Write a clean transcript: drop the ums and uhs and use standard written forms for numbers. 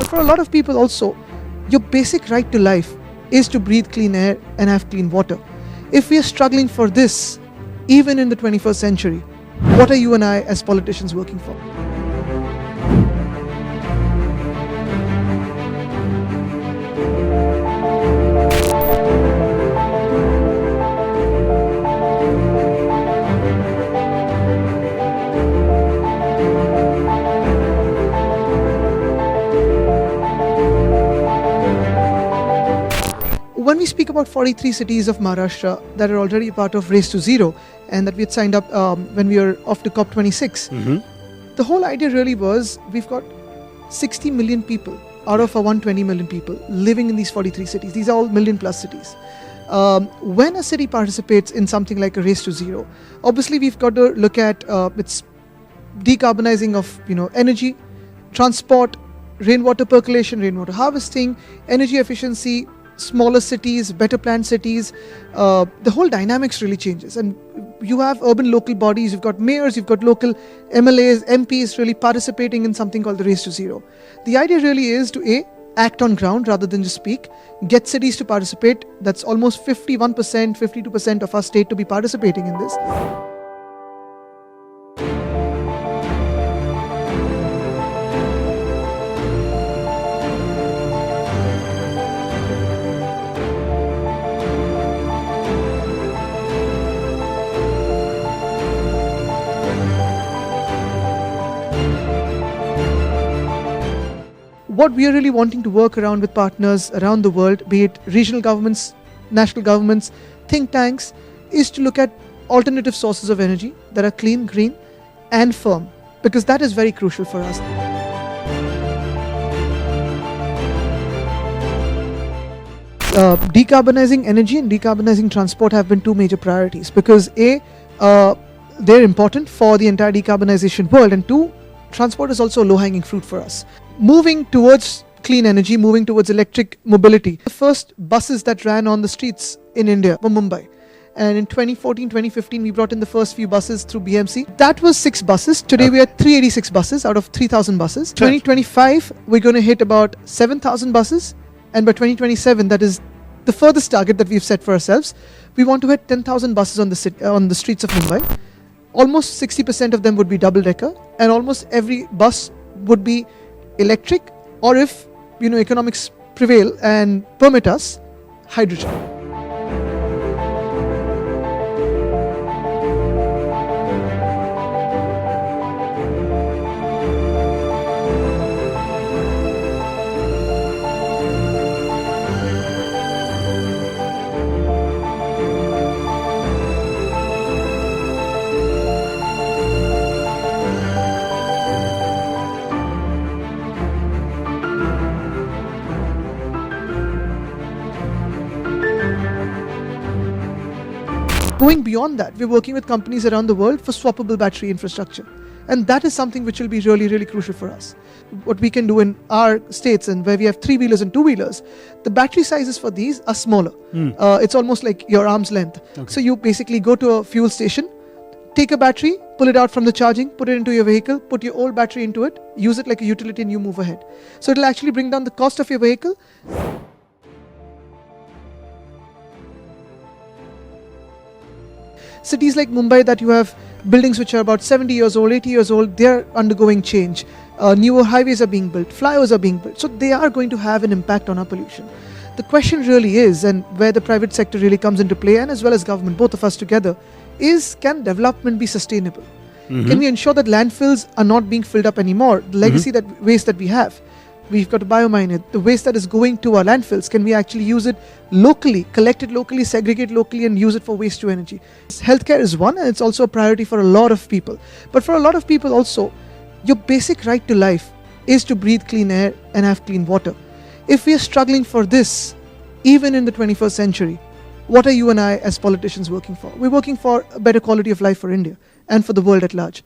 For a lot of people also, your basic right to life is to breathe clean air and have clean water. If we are struggling for this, even in the 21st century, what are you and I as politicians working for? When we speak about 43 cities of Maharashtra that are already part of Race to Zero and that we had signed up when we were off to COP26, the whole idea really was we've got 60 million people out of our 120 million people living in these 43 cities. These are all million plus cities. When a city participates in something like a Race to Zero, obviously we've got to look at its decarbonizing of energy, transport, rainwater percolation, rainwater harvesting, energy efficiency, smaller cities, better planned cities. The whole dynamics really changes, and you have urban local bodies, you've got mayors, you've got local MLAs, MPs really participating in something called the Race to Zero. The idea really is to act on ground rather than just speak, get cities to participate. That's almost 51%, 52% of our state to be participating in this. What we are really wanting to work around with partners around the world, be it regional governments, national governments, think tanks, is to look at alternative sources of energy that are clean, green and firm, because that is very crucial for us. Decarbonizing energy and decarbonizing transport have been two major priorities because they're important for the entire decarbonization world, and two, transport is also a low-hanging fruit for us. Moving towards clean energy, moving towards electric mobility. The first buses that ran on the streets in India were Mumbai. And in 2014, 2015, we brought in the first few buses through BMC. That was 6 buses. Today we are 386 buses out of 3,000 buses. 2025, we're going to hit about 7,000 buses. And by 2027, that is the furthest target that we've set for ourselves. We want to hit 10,000 buses on the streets of Mumbai. Almost 60% of them would be double-decker, and almost every bus would be electric, or if economics prevail and permit us, hydrogen. Going beyond that, we're working with companies around the world for swappable battery infrastructure. And that is something which will be really, really crucial for us. What we can do in our states, and where we have 3-wheelers and 2-wheelers, the battery sizes for these are smaller. It's almost like your arm's length. Okay. So you basically go to a fuel station, take a battery, pull it out from the charging, put it into your vehicle, put your old battery into it, use it like a utility, and you move ahead. So it'll actually bring down the cost of your vehicle. Cities like Mumbai, that you have buildings which are about 70 years old, 80 years old, they're undergoing change. Newer highways are being built, flyovers are being built. So they are going to have an impact on our pollution. The question really is, and where the private sector really comes into play, and as well as government, both of us together, is can development be sustainable? Can we ensure that landfills are not being filled up anymore? The legacy waste that we have, we've got to biomine it. The waste that is going to our landfills, can we actually use it locally, collect it locally, segregate locally, and use it for waste to energy? Healthcare is one, and it's also a priority for a lot of people. But for a lot of people also, your basic right to life is to breathe clean air and have clean water. If we are struggling for this, even in the 21st century, what are you and I as politicians working for? We're working for a better quality of life for India and for the world at large.